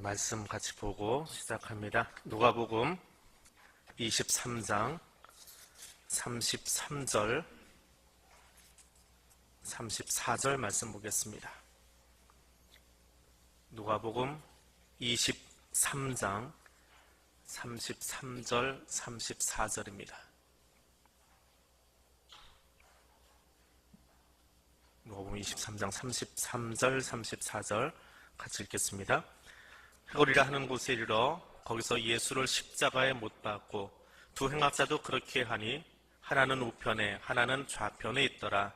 말씀 같이 보고 시작합니다. 누가복음 23장 33절 34절 말씀 보겠습니다. 누가복음 23장 33절 34절입니다. 누가복음 23장 33절 34절 같이 읽겠습니다. 해골이라 하는 곳에 이르러 거기서 예수를 십자가에 못 박고 두 행악자도 그렇게 하니 하나는 우편에 하나는 좌편에 있더라.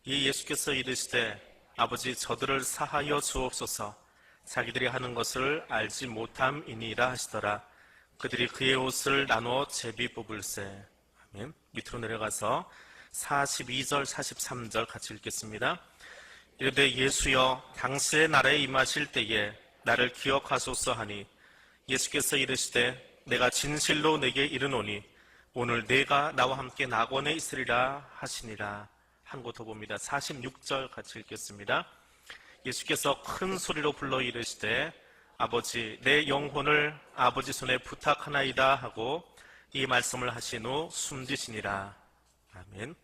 이 예수께서 이르시되 아버지 저들을 사하여 주옵소서 자기들이 하는 것을 알지 못함이니라 하시더라. 그들이 그의 옷을 나누어 제비 뽑을세. 아멘. 밑으로 내려가서 42절 43절 같이 읽겠습니다. 이르되 예수여 당신의 나라에 임하실 때에 나를 기억하소서 하니 예수께서 이르시되 내가 진실로 내게 이르노니 오늘 내가 나와 함께 낙원에 있으리라 하시니라. 한 곳 더 봅니다. 46절 같이 읽겠습니다. 예수께서 큰 소리로 불러 이르시되 아버지 내 영혼을 아버지 손에 부탁하나이다 하고 이 말씀을 하신 후 숨지시니라. 아멘.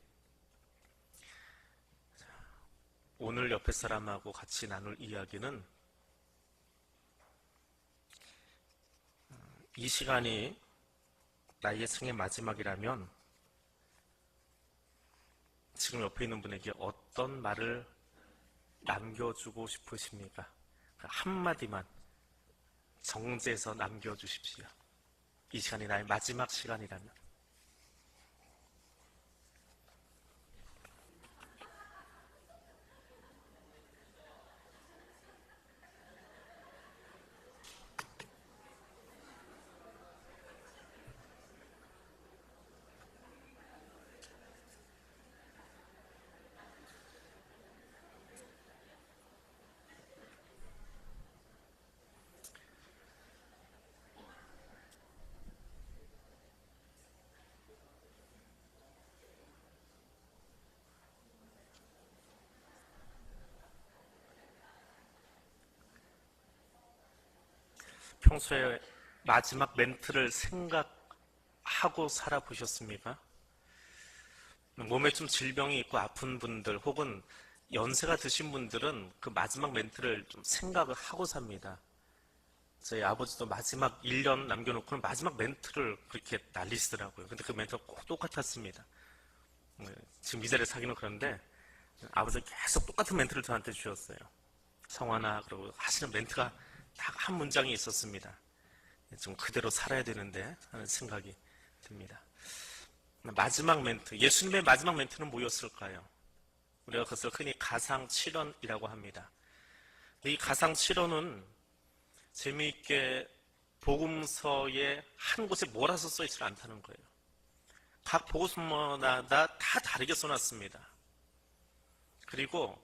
오늘 옆에 사람하고 같이 나눌 이야기는 이 시간이 나의 생의 마지막이라면 지금 옆에 있는 분에게 어떤 말을 남겨주고 싶으십니까? 한마디만 정제해서 남겨주십시오. 이 시간이 나의 마지막 시간이라면. 평소에 마지막 멘트를 생각하고 살아보셨습니까? 몸에 좀 질병이 있고 아픈 분들 혹은 연세가 드신 분들은 그 마지막 멘트를 좀 생각을 하고 삽니다. 저희 아버지도 마지막 1년 남겨놓고는 마지막 멘트를 그렇게 날리시더라고요. 근데 그 멘트가 꼭 똑같았습니다. 지금 이 자리에 사귀는 그런데 아버지가 계속 똑같은 멘트를 저한테 주셨어요. 성환아, 그러고 하시는 멘트가 딱 한 문장이 있었습니다. 좀 그대로 살아야 되는데 하는 생각이 듭니다. 마지막 멘트, 예수님의 마지막 멘트는 뭐였을까요? 우리가 그것을 흔히 가상칠언이라고 합니다. 이 가상칠언은 재미있게 복음서의 한 곳에 몰아서 써있지 않다는 거예요. 각 복음서마다 다 다르게 써놨습니다. 그리고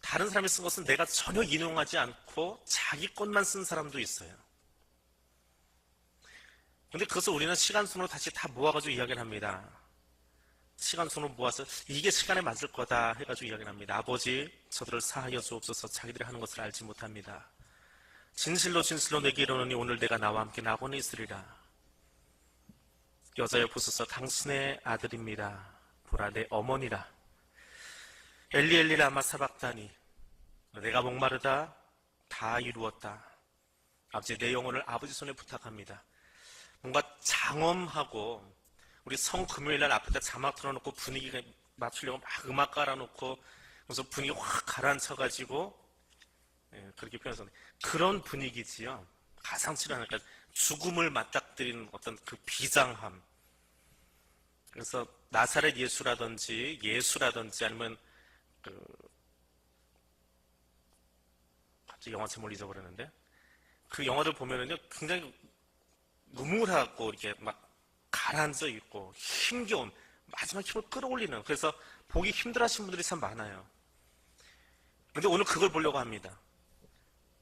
다른 사람이 쓴 것은 내가 전혀 인용하지 않고 자기 것만 쓴 사람도 있어요. 근데 그것을 우리는 시간순으로 다시 다 모아가지고 이야기를 합니다. 시간순으로 모아서 이게 시간에 맞을 거다 해가지고 이야기를 합니다. 아버지 저들을 사하여 주옵소서 자기들이 하는 것을 알지 못합니다. 진실로 진실로 내게 이르노니 오늘 내가 나와 함께 낙원에 있으리라. 여자여 보소서 당신의 아들입니다. 보라 내 어머니라. 엘리 엘리 라마 사박다니 내가 목마르다 다 이루었다. 아버지 내 영혼을 아버지 손에 부탁합니다. 뭔가 장엄하고 우리 성금요일날 앞에다 자막 틀어놓고 분위기 맞추려고 막 음악 깔아놓고 그래서 분위기 확 가라앉혀가지고 그렇게 표현해서 그런 분위기지요. 가상치라니까 죽음을 맞닥뜨리는 어떤 그 비장함. 그래서 나사렛 예수라든지 아니면 갑자기 영화 제목을 잊어버렸는데 그 영화들 보면은요 굉장히 우물하고 이렇게 막 가라앉아 있고 힘겨운 마지막 힘을 끌어올리는 그래서 보기 힘들어하시는 분들이 참 많아요. 근데 오늘 그걸 보려고 합니다.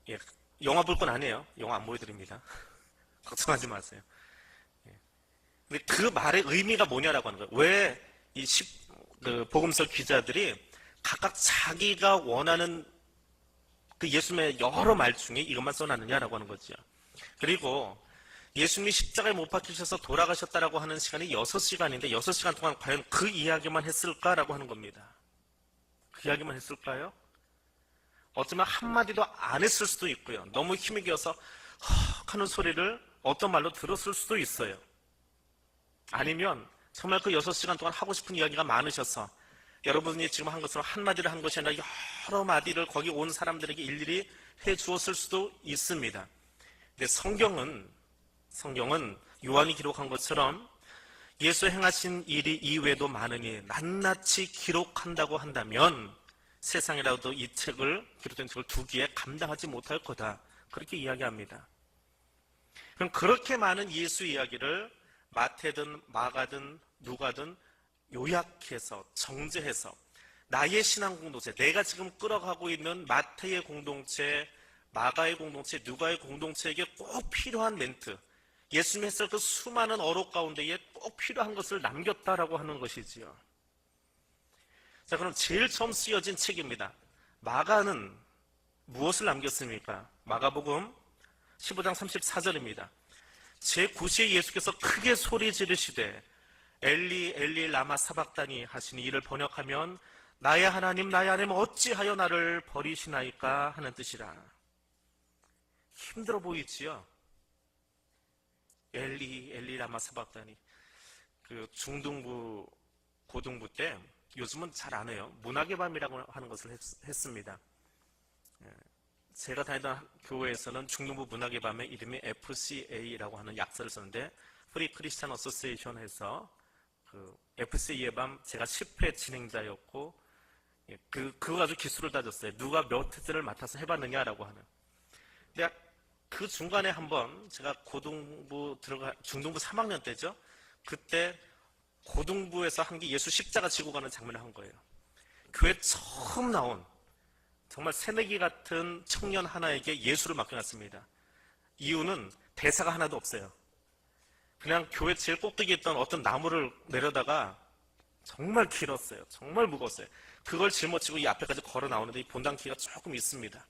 예, 영화 볼 건 아니에요. 영화 안 보여드립니다. 걱정하지 마세요. 예. 근데 그 말의 의미가 뭐냐라고 하는 거예요. 왜 이 복음서 기자들이 각각 자기가 원하는 그 예수님의 여러 말 중에 이것만 써놨느냐라고 하는 거죠. 그리고 예수님이 십자가에 못 박히셔서 돌아가셨다라고 하는 시간이 6시간인데 6시간 동안 과연 그 이야기만 했을까라고 하는 겁니다. 그 이야기만 했을까요? 어쩌면 한마디도 안 했을 수도 있고요. 너무 힘이 기어서 헉 하는 소리를 어떤 말로 들었을 수도 있어요. 아니면 정말 그 6시간 동안 하고 싶은 이야기가 많으셔서 여러분이 지금 한 것처럼 한마디를 한 것이 아니라 여러 마디를 거기 온 사람들에게 일일이 해 주었을 수도 있습니다. 근데 성경은 요한이 기록한 것처럼 예수 행하신 일이 이외에도 많으니 낱낱이 기록한다고 한다면 세상이라도 이 책을 기록된 책을 두기에 감당하지 못할 거다. 그렇게 이야기합니다. 그럼 그렇게 많은 예수 이야기를 마태든 마가든 누가든 요약해서 정제해서 나의 신앙 공동체, 내가 지금 끌어가고 있는 마태의 공동체, 마가의 공동체, 누가의 공동체에게 꼭 필요한 멘트, 예수님이 했을 그 수많은 어록 가운데에 꼭 필요한 것을 남겼다라고 하는 것이지요. 자, 그럼 제일 처음 쓰여진 책입니다. 마가는 무엇을 남겼습니까? 마가복음 15장 34절입니다. 제9시에 예수께서 크게 소리 지르시되 엘리 엘리 라마 사박다니 하시니 이를 번역하면 나의 하나님 어찌하여 나를 버리시나이까 하는 뜻이라. 힘들어 보이지요? 엘리 엘리 라마 사박다니. 그 중등부 고등부 때 요즘은 잘 안 해요. 문학의 밤이라고 하는 것을 했습니다. 제가 다니던 교회에서는 중등부 문학의 밤의 이름이 FCA라고 하는 약자를 썼는데 프리 크리스찬 어소시에이션 해서 그 FCA의 밤 제가 10회 진행자였고 그거 가지고 기술을 따졌어요. 누가 몇 회째를 맡아서 해봤느냐라고 하는. 근데 그 중간에 한번 제가 중등부 3학년 때죠. 그때 고등부에서 한 게 예수 십자가 지고 가는 장면을 한 거예요. 교회 처음 나온 정말 새내기 같은 청년 하나에게 예수를 맡겨놨습니다. 이유는 대사가 하나도 없어요. 그냥 교회 제일 꼭대기에 있던 어떤 나무를 내려다가 정말 길었어요. 정말 무거웠어요. 그걸 짊어지고 이 앞에까지 걸어 나오는데 이 본당 키가 조금 있습니다.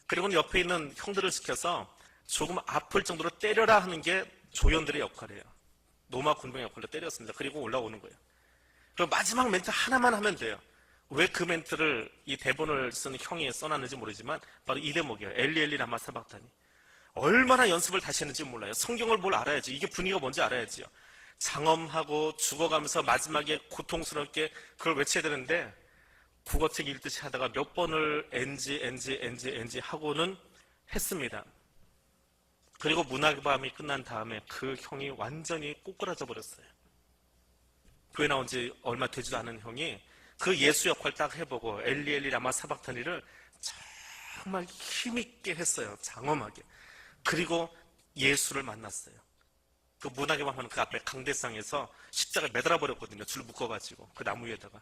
그리고는 옆에 있는 형들을 시켜서 조금 아플 정도로 때려라 하는 게 조연들의 역할이에요. 노마 군병의 역할로 때렸습니다. 그리고 올라오는 거예요. 그리고 마지막 멘트 하나만 하면 돼요. 왜 그 멘트를 이 대본을 쓰는 형이 써놨는지 모르지만 바로 이 대목이에요. 엘리 엘리 라마 사박다니. 얼마나 연습을 다시 했는지 몰라요. 성경을 뭘 알아야지. 이게 분위기가 뭔지 알아야지요. 장엄하고 죽어가면서 마지막에 고통스럽게 그걸 외쳐야 되는데 국어책 읽듯이 하다가 몇 번을 NG 하고는 했습니다. 그리고 문학의 밤이 끝난 다음에 그 형이 완전히 꼬꾸라져 버렸어요. 교회 나온 지 얼마 되지도 않은 형이 그 예수 역할 딱 해보고 엘리 엘리 라마 사박다니를 정말 힘있게 했어요. 장엄하게. 그리고 예수를 만났어요. 그 문학의 밤 하는 그 앞에 강대상에서 십자가를 매달아 버렸거든요. 줄 묶어가지고 그 나무 위에다가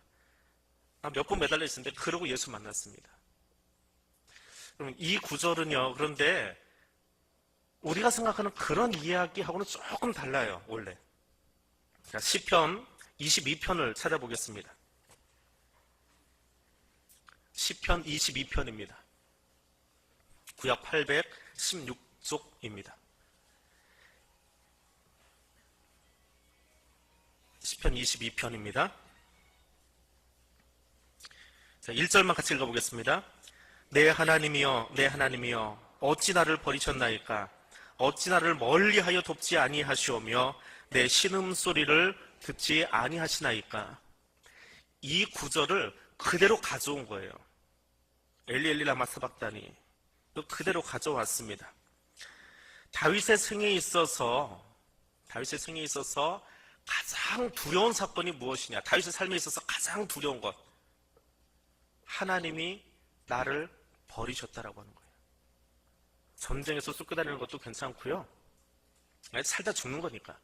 몇 번 매달려 있었는데 그러고 예수 만났습니다. 그럼 이 구절은요. 그런데 우리가 생각하는 그런 이야기하고는 조금 달라요. 원래. 자, 시편 22편을 찾아보겠습니다. 시편 22편입니다. 구약 816쪽입니다. 시편 22편입니다. 자, 1절만 같이 읽어보겠습니다. 내 하나님이여 내 하나님이여 어찌 나를 버리셨나이까 어찌 나를 멀리하여 돕지 아니하시오며 내 신음소리를 듣지 아니하시나이까. 이 구절을 그대로 가져온 거예요. 엘리 엘리 라마 사박다니 그대로 가져왔습니다. 다윗의 생에 있어서 가장 두려운 사건이 무엇이냐? 다윗의 삶에 있어서 가장 두려운 것, 하나님이 나를 버리셨다라고 하는 거예요. 전쟁에서 쫓겨다니는 것도 괜찮고요. 살다 죽는 거니까.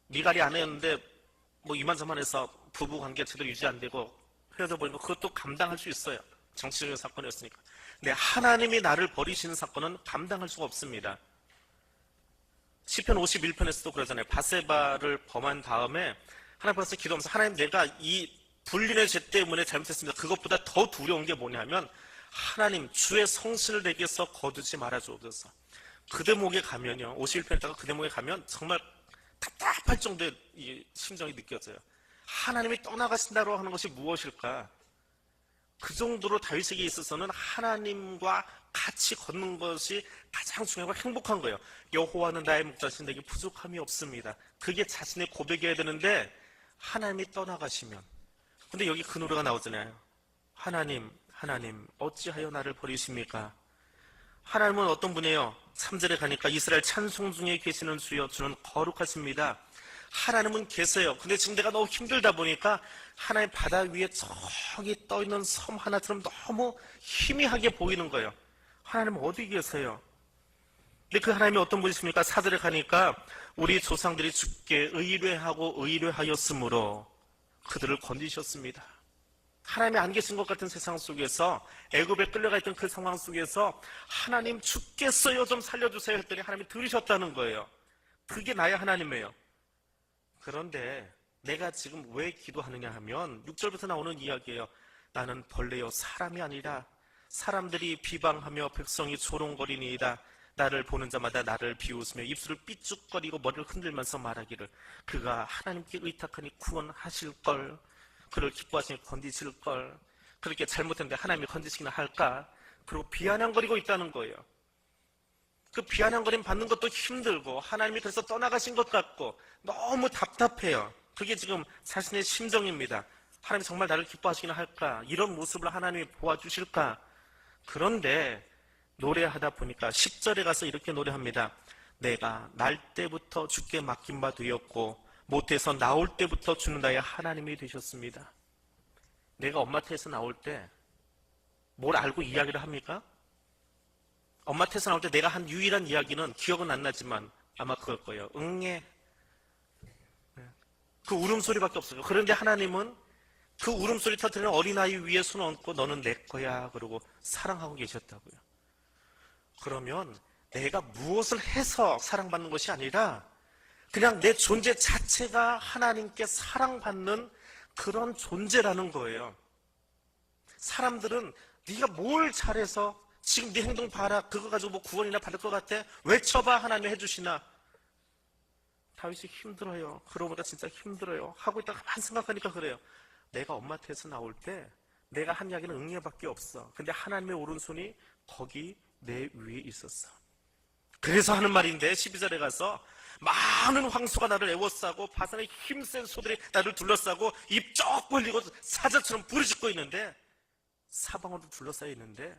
미갈이 아내였는데 이만저만해서 부부 관계 제대로 유지 안 되고 헤어져 버리는 거 그것도 감당할 수 있어요. 정치적인 사건이었으니까. 근데 하나님이 나를 버리시는 사건은 감당할 수가 없습니다. 시편 51편에서도 그러잖아요. 바세바를 범한 다음에 하나님 앞에서 기도하면서 하나님 내가 이 불륜의 죄 때문에 잘못했습니다. 그것보다 더 두려운 게 뭐냐면 하나님 주의 성신을 내게서 거두지 말아 주옵소서. 그 대목에 가면요, 51편에다가 그 대목에 가면 정말 답답할 정도의 이 심정이 느껴져요. 하나님이 떠나가신다고 하는 것이 무엇일까? 그 정도로 다윗에게 있어서는 하나님과 같이 걷는 것이 가장 중요하고 행복한 거예요. 여호와는 나의 목자신 내게 부족함이 없습니다. 그게 자신의 고백이어야 되는데 하나님이 떠나가시면, 근데 여기 그 노래가 나오잖아요. 하나님 어찌하여 나를 버리십니까? 하나님은 어떤 분이에요? 3절에 가니까 이스라엘 찬송 중에 계시는 주여 주는 거룩하십니다. 하나님은 계세요. 근데 지금 내가 너무 힘들다 보니까 하나님 바다 위에 저기 떠있는 섬 하나처럼 너무 희미하게 보이는 거예요. 하나님 어디 계세요? 근데 그 하나님이 어떤 분이십니까? 4절에 가니까 우리 조상들이 주께 의뢰하고 의뢰하였으므로 그들을 건지셨습니다. 하나님이 안 계신 것 같은 세상 속에서, 애굽에 끌려가 있던 그 상황 속에서 하나님 죽겠어요, 좀 살려주세요 했더니 하나님이 들으셨다는 거예요. 그게 나의 하나님이에요. 그런데 내가 지금 왜 기도하느냐 하면 6절부터 나오는 이야기예요. 나는 벌레요 사람이 아니라 사람들이 비방하며 백성이 조롱거리니이다. 나를 보는 자마다 나를 비웃으며 입술을 삐죽거리고 머리를 흔들면서 말하기를 그가 하나님께 의탁하니 구원하실걸, 그를 기뻐하시니 건지실걸, 그렇게 잘못했는데 하나님이 건지시기나 할까? 그리고 비아냥거리고 있다는 거예요. 그 비아냥거림 받는 것도 힘들고 하나님이 그래서 떠나가신 것 같고 너무 답답해요. 그게 지금 자신의 심정입니다. 하나님이 정말 나를 기뻐하시기나 할까? 이런 모습을 하나님이 보아주실까? 그런데 노래하다 보니까 10절에 가서 이렇게 노래합니다. 내가 날 때부터 주께 맡긴 바 되었고 모태에서 나올 때부터 주는 나의 하나님이 되셨습니다. 내가 엄마 태에서 나올 때 뭘 알고 이야기를 합니까? 엄마 태에서 나올 때 내가 한 유일한 이야기는 기억은 안 나지만 아마 그걸 거예요. 응애. 그 울음소리밖에 없어요. 그런데 하나님은 그 울음소리 터뜨리는 어린아이 위에 손 얹고 너는 내 거야 그러고 사랑하고 계셨다고요. 그러면 내가 무엇을 해서 사랑받는 것이 아니라 그냥 내 존재 자체가 하나님께 사랑받는 그런 존재라는 거예요. 사람들은 네가 뭘 잘해서 지금 네 행동 봐라, 그거 가지고 뭐 구원이나 받을 것 같아? 외쳐봐 하나님 해주시나? 다윗이 힘들어요. 그러고 보니까 진짜 힘들어요. 하고 있다가 가만 생각하니까 그래요. 내가 엄마 태에서 나올 때 내가 한 이야기는 응애밖에 없어. 근데 하나님의 오른손이 거기 내 위에 있었어. 그래서 하는 말인데 12절에 가서 많은 황소가 나를 애워싸고 바산의 힘센 소들이 나를 둘러싸고 입 쩍 벌리고 사자처럼 부르짖고 있는데, 사방으로 둘러싸여 있는데,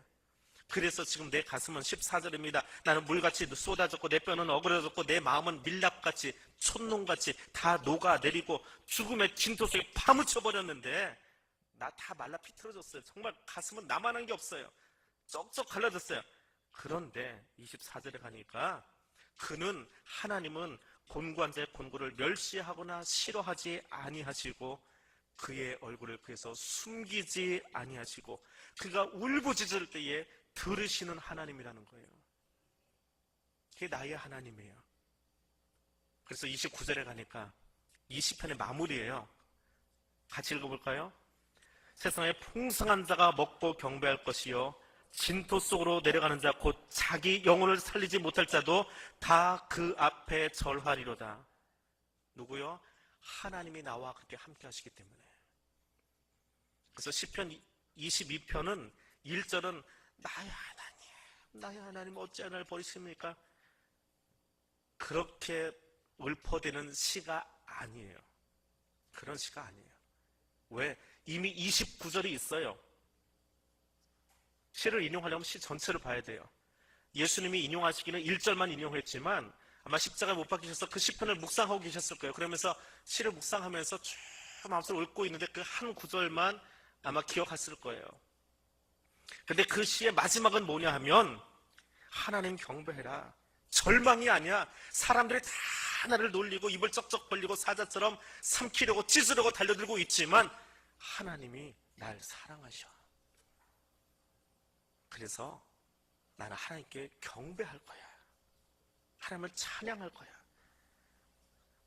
그래서 지금 내 가슴은 14절입니다. 나는 물같이 쏟아졌고 내 뼈는 어그러졌고 내 마음은 밀랍같이 촛농같이 다 녹아내리고 죽음의 진토 속에 파묻혀버렸는데 나 다 말라 비틀어졌어요. 정말 가슴은 나만한 게 없어요. 쩍쩍 갈라졌어요. 그런데 24절에 가니까 그는 하나님은 곤고한 자의 곤고를 멸시하거나 싫어하지 아니하시고 그의 얼굴을 그에서 숨기지 아니하시고 그가 울부짖을 때에 들으시는 하나님이라는 거예요. 그게 나의 하나님이에요. 그래서 29절에 가니까 이 시편의 마무리예요. 같이 읽어볼까요? 세상에 풍성한 자가 먹고 경배할 것이요 진토 속으로 내려가는 자 곧 자기 영혼을 살리지 못할 자도 다 그 앞에 절하리로다. 누구요? 하나님이 나와 그렇게 함께 하시기 때문에. 그래서 시편 22편은 1절은 나의 하나님 어찌하여 나를 버리십니까? 그렇게 읊어대는 시가 아니에요. 그런 시가 아니에요. 왜? 이미 29절이 있어요. 시를 인용하려면 시 전체를 봐야 돼요. 예수님이 인용하시기는 1절만 인용했지만 아마 십자가에 못 박히셔서 그 시편을 묵상하고 계셨을 거예요. 그러면서 시를 묵상하면서 쭉 마음속으로 읊고 있는데 그 한 구절만 아마 기억했을 거예요. 근데 그 시의 마지막은 뭐냐 하면 하나님 경배해라. 절망이 아니야. 사람들이 다 나를 놀리고 입을 쩍쩍 벌리고 사자처럼 삼키려고 찢으려고 달려들고 있지만 하나님이 날 사랑하셔. 그래서 나는 하나님께 경배할 거야. 하나님을 찬양할 거야.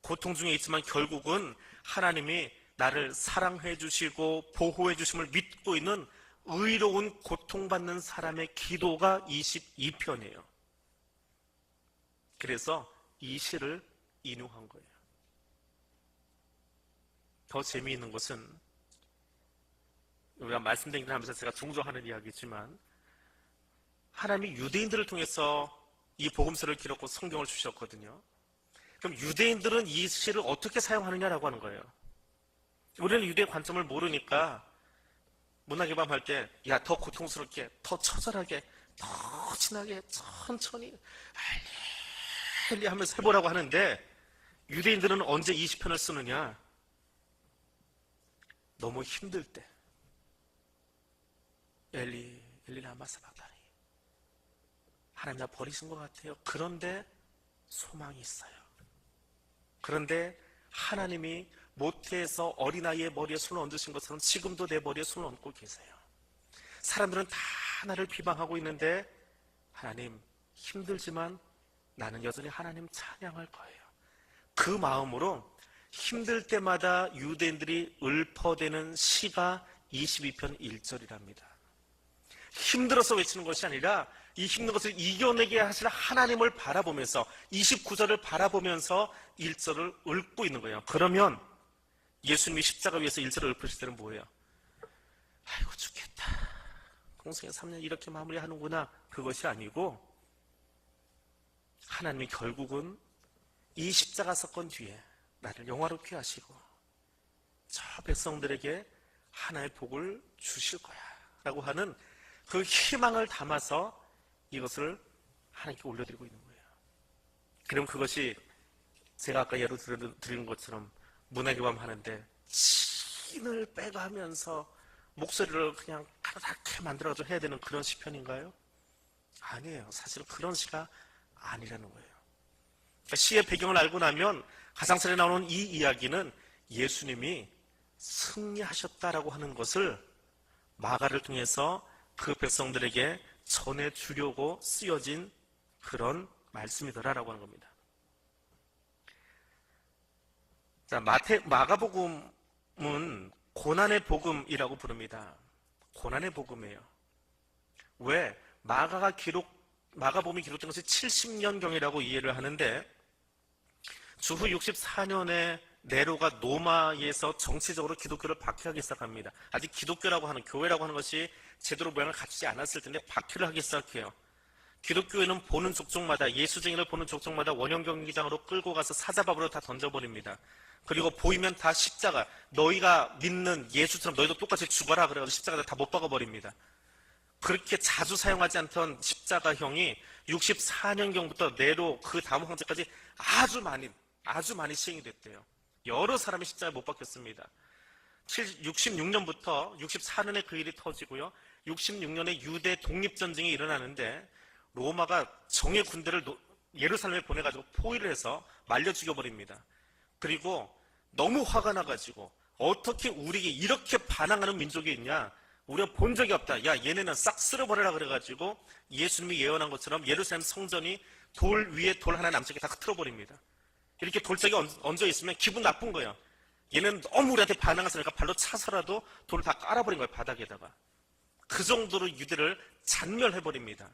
고통 중에 있지만 결국은 하나님이 나를 사랑해 주시고 보호해 주심을 믿고 있는 의로운 고통받는 사람의 기도가 22편이에요. 그래서 이 시를 인용한 거예요. 더 재미있는 것은 우리가 말씀드린 걸 하면서 제가 중조하는 이야기지만 하나님이 유대인들을 통해서 이 복음서를 기록하고 성경을 주셨거든요. 그럼 유대인들은 이 시를 어떻게 사용하느냐라고 하는 거예요. 우리는 유대의 관점을 모르니까 문학의 밤 할 때 야, 더 고통스럽게, 더 처절하게, 더 진하게, 천천히 할리 하면서 해보라고 하는데 유대인들은 언제 20편을 쓰느냐? 너무 힘들 때 엘리 라마 사박다니 하나님 나 버리신 것 같아요. 그런데 소망이 있어요. 그런데 하나님이 모태에서 어린아이의 머리에 손을 얹으신 것처럼 지금도 내 머리에 손을 얹고 계세요. 사람들은 다 나를 비방하고 있는데 하나님 힘들지만 나는 여전히 하나님 찬양할 거예요. 그 마음으로 힘들 때마다 유대인들이 읊어대는 시가 22편 1절이랍니다. 힘들어서 외치는 것이 아니라 이 힘든 것을 이겨내게 하실 하나님을 바라보면서 29절을 바라보면서 1절을 읊고 있는 거예요. 그러면 예수님이 십자가 위에서 1절을 읊으실 때는 뭐예요? 아이고 죽겠다. 공생애 3년 이렇게 마무리하는구나. 그것이 아니고 하나님이 결국은 이 십자가 사건 뒤에 나를 영화롭게 하시고 저 백성들에게 하나의 복을 주실 거야 라고 하는 그 희망을 담아서 이것을 하나님께 올려드리고 있는 거예요. 그럼 그것이 제가 아까 예로 드린 것처럼 문학의 밤 하는데 신을 빼가면서 목소리를 그냥 가라닥게 만들어가지고 해야 되는 그런 시편인가요? 아니에요. 사실은 그런 시가 아니라는 거예요. 그러니까 시의 배경을 알고 나면 가상설에 나오는 이 이야기는 예수님이 승리하셨다라고 하는 것을 마가를 통해서 그 백성들에게 전해주려고 쓰여진 그런 말씀이더라라고 하는 겁니다. 자, 마가복음은 고난의 복음이라고 부릅니다. 고난의 복음이에요. 왜? 마가복음이 기록된 것이 70년경이라고 이해를 하는데 주후 64년에 네로가 로마에서 정치적으로 기독교를 박해하기 시작합니다. 아직 기독교라고 하는 교회라고 하는 것이 제대로 모양을 갖추지 않았을 텐데 박해를 하기 시작해요. 기독교회는 보는 족족마다 예수쟁이를 보는 족족마다 원형경기장으로 끌고 가서 사자밥으로 다 던져버립니다. 그리고 보이면 다 십자가 너희가 믿는 예수처럼 너희도 똑같이 죽어라 그래가지고 십자가를 다 못 박아버립니다. 그렇게 자주 사용하지 않던 십자가형이 64년경부터 네로 그 다음 황제까지 아주 많이 시행이 됐대요. 여러 사람이 십자가에 못 박혔습니다. 66년부터 64년에 그 일이 터지고요. 66년에 유대 독립전쟁이 일어나는데 로마가 정예 군대를 예루살렘에 보내가지고 포위를 해서 말려 죽여버립니다. 그리고 너무 화가 나가지고 어떻게 우리에게 이렇게 반항하는 민족이 있냐? 우리가 본 적이 없다. 야, 얘네는 싹 쓸어버려라 그래가지고 예수님이 예언한 것처럼 예루살렘 성전이 돌 위에 돌 하나 남쪽에 다 틀어버립니다. 이렇게 돌짝이 얹어 있으면 기분 나쁜 거예요. 얘는 너무 우리한테 반항했으니까 발로 차서라도 돌을 다 깔아버린 거예요, 바닥에다가. 그 정도로 유대를 잔멸해버립니다.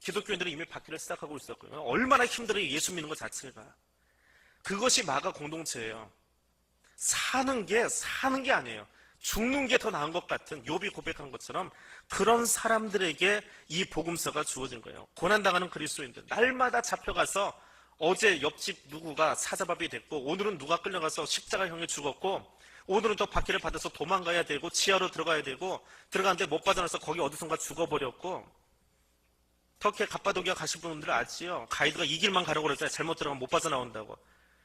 기독교인들은 이미 박해를 시작하고 있었고요. 얼마나 힘들어요, 예수 믿는 것 자체가. 그것이 마가 공동체예요. 사는 게 아니에요. 죽는 게 더 나은 것 같은 욥이 고백한 것처럼 그런 사람들에게 이 복음서가 주어진 거예요. 고난당하는 그리스도인들 날마다 잡혀가서 어제 옆집 누구가 사자밥이 됐고 오늘은 누가 끌려가서 십자가형에 죽었고 오늘은 또 박해를 받아서 도망가야 되고 지하로 들어가야 되고 들어가는데 못 빠져나서 거기 어디선가 죽어버렸고 터키에 갑바도기아 가실 분들 아시죠? 가이드가 이 길만 가라고 그랬더니 잘못 들어가면 못 빠져나온다고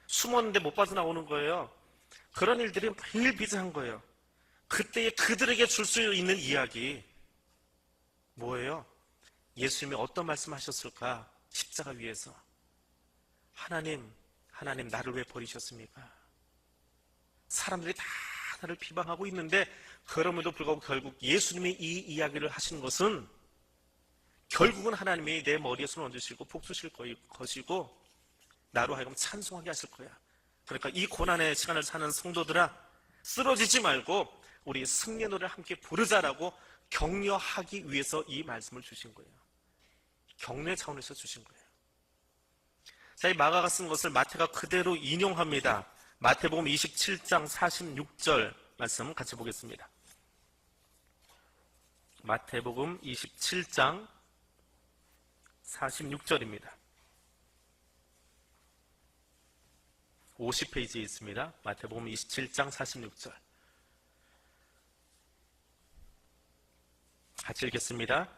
숨었는데 못 빠져나오는 거예요. 그런 일들이 매일 비슷한 거예요. 그때에 그들에게 줄 수 있는 이야기 뭐예요? 예수님이 어떤 말씀하셨을까? 십자가 위에서 하나님 나를 왜 버리셨습니까? 사람들이 다 나를 비방하고 있는데 그럼에도 불구하고 결국 예수님이 이 이야기를 하신 것은 결국은 하나님이 내 머리에 손을 얹으시고 복 주실 것이고 나로 하여금 찬송하게 하실 거야. 그러니까 이 고난의 시간을 사는 성도들아 쓰러지지 말고 우리 승리의 노래를 함께 부르자라고 격려하기 위해서 이 말씀을 주신 거예요. 격려 차원에서 주신 거예요. 자, 이 마가가 쓴 것을 마태가 그대로 인용합니다. 마태복음 27장 46절 말씀 같이 보겠습니다. 마태복음 27장 46절입니다. 50페이지에 있습니다. 마태복음 27장 46절. 같이 읽겠습니다.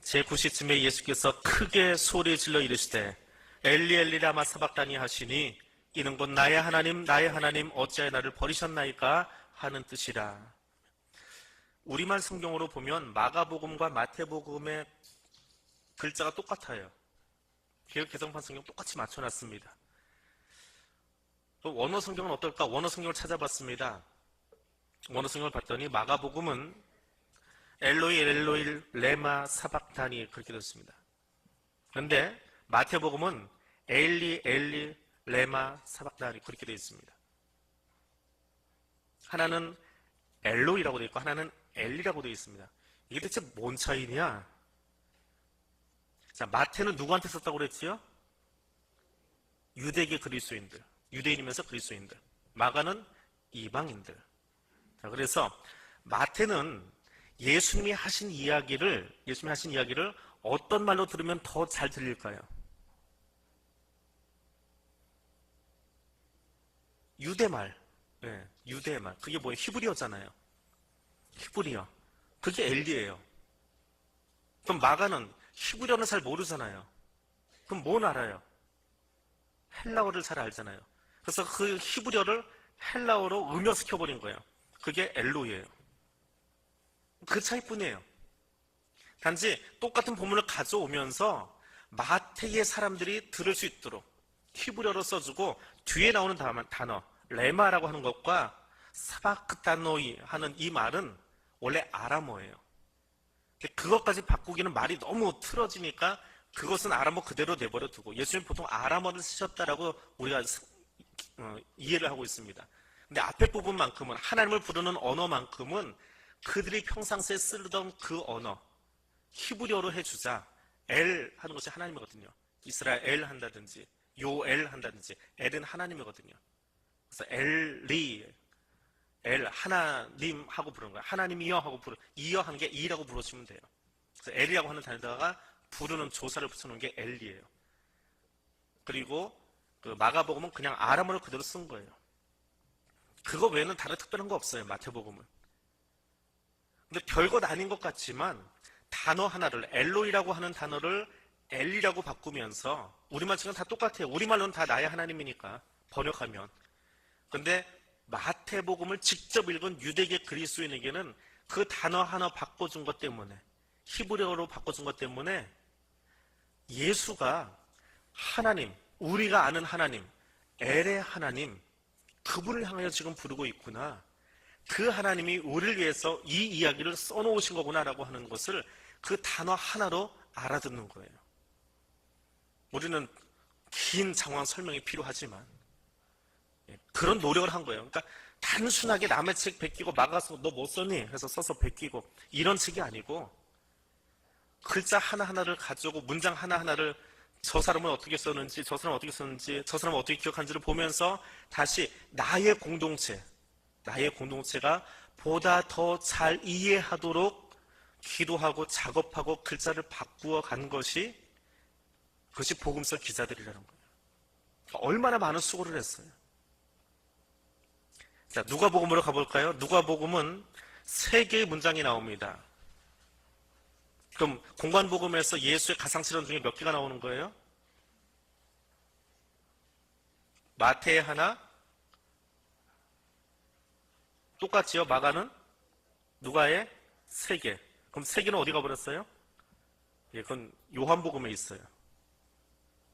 제9시쯤에 예수께서 크게 소리 질러 이르시되 엘리 엘리 라마 사박다니 하시니 이는 곧 나의 하나님 어찌하여 나를 버리셨나이까 하는 뜻이라. 우리말 성경으로 보면 마가복음과 마태복음의 글자가 똑같아요. 개역 개정판 성경 똑같이 맞춰놨습니다. 또 원어 성경은 어떨까? 원어 성경을 찾아봤습니다. 원어 성경을 봤더니 마가복음은 엘로이 엘로이 레마 사박다니 그렇게 됐습니다. 그런데 마태복음은 엘리 엘리 레마 사박다니 그렇게 되어 있습니다. 하나는 엘로이라고 되어 있고 하나는 엘리라고 되어 있습니다. 이게 대체 뭔 차이냐? 자, 마태는 누구한테 썼다고 그랬지요? 유대계 그리스도인들, 유대인이면서 그리스도인들. 마가는 이방인들. 자, 그래서 마태는 예수님이 하신 이야기를 어떤 말로 들으면 더 잘 들릴까요? 유대말. 네, 유대말. 그게 뭐예요? 히브리어잖아요. 히브리어. 그게 엘리예요. 그럼 마가는 히브리어는 잘 모르잖아요. 그럼 뭘 알아요? 헬라어를 잘 알잖아요. 그래서 그 히브리어를 헬라어로 음역시켜버린 거예요. 그게 엘로이예요. 그 차이뿐이에요. 단지 똑같은 본문을 가져오면서 마태의 사람들이 들을 수 있도록 히브리어로 써주고 뒤에 나오는 단어 레마라고 하는 것과 사바크타노이 하는 이 말은 원래 아람어예요. 그것까지 바꾸기는 말이 너무 틀어지니까 그것은 아람어 그대로 내버려 두고 예수님 보통 아람어를 쓰셨다라고 우리가 이해를 하고 있습니다. 근데 앞에 부분만큼은 하나님을 부르는 언어만큼은 그들이 평상시에 쓰던 그 언어 히브리어로 해주자. 엘 하는 것이 하나님이거든요. 이스라엘 한다든지 요엘 한다든지 엘은 하나님이거든요. 그래서 엘리 엘 하나님 하고 부르는 거예요. 하나님이여 하고 이여 하는 게 이라고 부르시면 돼요. 그래서 엘이라고 하는 단어에다가 부르는 조사를 붙여놓은 게 엘리예요. 그리고 그 마가복음은 그냥 아람어를 그대로 쓴 거예요. 그거 외에는 다른 특별한 거 없어요. 마태복음은. 근데 별것 아닌 것 같지만 단어 하나를 엘로이라고 하는 단어를 엘리라고 바꾸면서 우리말처럼 다 똑같아요. 우리말로는 다 나의 하나님이니까 번역하면. 근데 마태복음을 직접 읽은 유대계 그리스도인에게는 그 단어 하나 바꿔준 것 때문에 히브리어로 바꿔준 것 때문에 예수가 하나님, 우리가 아는 하나님, 엘의 하나님, 그분을 향하여 지금 부르고 있구나. 그 하나님이 우리를 위해서 이 이야기를 써놓으신 거구나라고 하는 것을 그 단어 하나로 알아듣는 거예요. 우리는 긴 장황 설명이 필요하지만 그런 노력을 한 거예요. 그러니까 단순하게 남의 책 베끼고 막아서 너 뭐 썼니? 해서 써서 베끼고 이런 책이 아니고 글자 하나하나를 가지고 문장 하나하나를 저 사람은 어떻게 썼는지 저 사람은 어떻게 썼는지 저 사람은 어떻게 기억하는지를 보면서 다시 나의 공동체가 보다 더 잘 이해하도록 기도하고 작업하고 글자를 바꾸어 간 것이 그것이 복음서 기자들이라는 거예요. 얼마나 많은 수고를 했어요. 자, 누가복음으로 가볼까요? 누가복음은 3개의 문장이 나옵니다. 그럼 공관복음에서 예수의 가상실현 중에 몇 개가 나오는 거예요? 마태의 하나, 똑같지요? 마가는? 누가의 3개. 그럼 3개는 어디 가버렸어요? 예, 그건 요한복음에 있어요.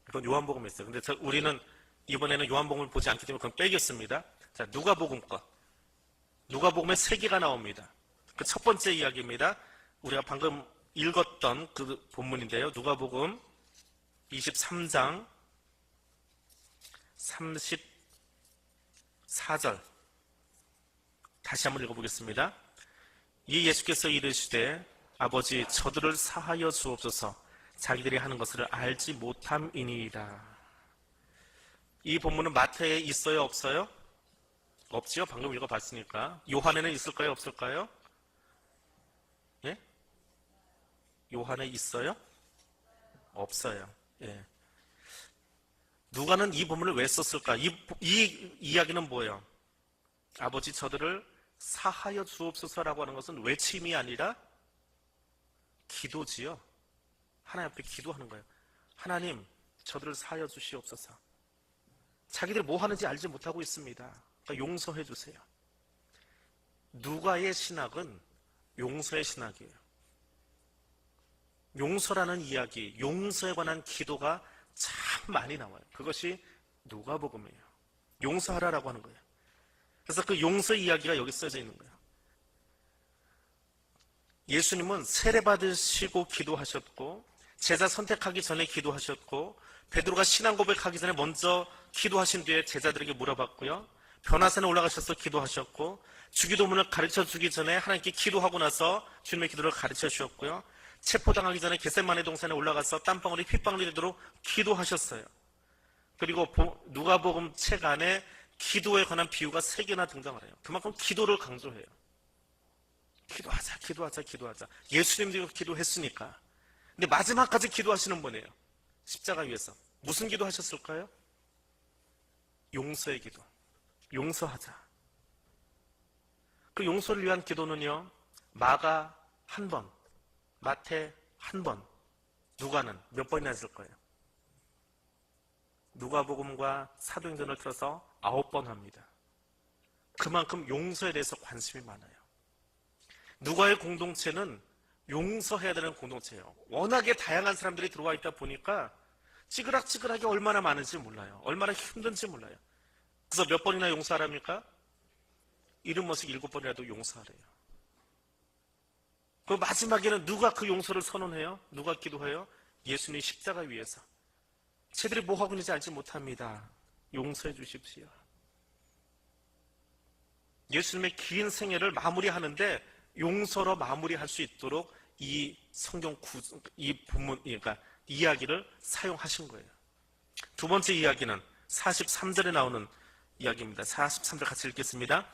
그건 요한복음에 있어요. 근데 우리는 이번에는 요한복음을 보지 않기 때문에 그건 빼겠습니다. 자, 누가복음에 3개가 나옵니다. 그 첫 번째 이야기입니다. 우리가 방금 읽었던 그 본문인데요. 누가복음 23장 34절. 다시 한번 읽어보겠습니다. 이 예수께서 이르시되 아버지 저들을 사하여 주옵소서 자기들이 하는 것을 알지 못함이니이다. 이 본문은 마태에 있어요, 없어요? 없지요? 방금 읽어봤으니까. 요한에는 있을까요, 없을까요? 예? 요한에 있어요? 없어요. 예. 누가는 이 본문을 왜 썼을까? 이 이야기는 뭐예요? 아버지 저들을 사하여 주옵소서라고 하는 것은 외침이 아니라 기도지요. 하나님 앞에 기도하는 거예요. 하나님 저들을 사하여 주시옵소서. 자기들이 뭐 하는지 알지 못하고 있습니다. 그러니까 용서해 주세요. 누가의 신학은 용서의 신학이에요. 용서라는 이야기, 용서에 관한 기도가 참 많이 나와요. 그것이 누가복음이에요. 용서하라라고 하는 거예요. 그래서 그 용서 이야기가 여기 써져 있는 거예요. 예수님은 세례 받으시고 기도하셨고 제자 선택하기 전에 기도하셨고 베드로가 신앙 고백하기 전에 먼저 기도하신 뒤에 제자들에게 물어봤고요. 변화산에 올라가셔서 기도하셨고 주기도문을 가르쳐 주기 전에 하나님께 기도하고 나서 주님의 기도를 가르쳐 주셨고요. 체포당하기 전에 겟세마네 동산에 올라가서 땀방울이 핏방울이 되도록 기도하셨어요. 그리고 누가복음 책 안에 기도에 관한 비유가 3개나 등장을 해요. 그만큼 기도를 강조해요. 기도하자, 기도하자, 기도하자. 예수님도 기도했으니까. 근데 마지막까지 기도하시는 분이에요. 십자가 위에서. 무슨 기도 하셨을까요? 용서의 기도. 용서하자. 그 용서를 위한 기도는요, 마가 1번, 마태 1번, 누가는 몇 번이나 했을 거예요? 누가복음과 사도행전을 틀어서 9번 합니다. 그만큼 용서에 대해서 관심이 많아요. 누가의 공동체는 용서해야 되는 공동체예요. 워낙에 다양한 사람들이 들어와 있다 보니까 찌그락찌그락이 얼마나 많은지 몰라요. 얼마나 힘든지 몰라요. 그래서 몇 번이나 용서하랍니까? 70번씩 7번이라도 용서하래요. 그 마지막에는 누가 그 용서를 선언해요? 누가 기도해요? 예수님 십자가 위에서. 쟤들이 뭐 하고 있는지 알지 못합니다. 용서해 주십시오. 예수님의 긴 생애를 마무리하는데 용서로 마무리할 수 있도록 이 성경 이 본문, 그러니까 이야기를 사용하신 거예요. 두 번째 이야기는 43절에 나오는 이야기입니다. 43절 같이 읽겠습니다.